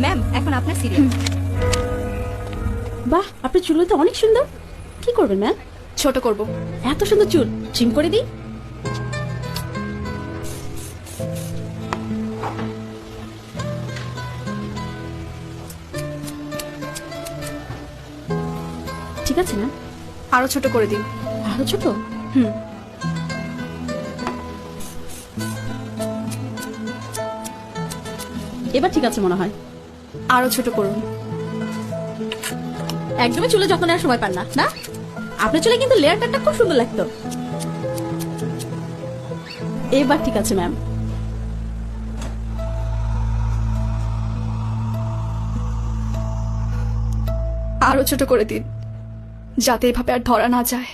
Ma'am এখন আপনার serial. বাহ, আপনার চুল তো অনেক সুন্দর। কি করবেন ম্যাম? ছোট করব। এত সুন্দর চুল ট্রিম করে দিই। ঠিক আছে ম্যাম। আরো ছোট করে দিন। আরো ছোট? হুম। এবার ঠিক আছে মনে হয়। আরো ছোট করুন। একদমই চুলে যত্ন নেওয়ার সময় পান না, না? আপনার চুলে কিন্তু লেয়ার কাটটা খুব সুন্দর লাগতো। এবার ঠিক আছে ম্যাম। আরো ছোট করে দিন, যাতে এভাবে আর ধরা না যায়।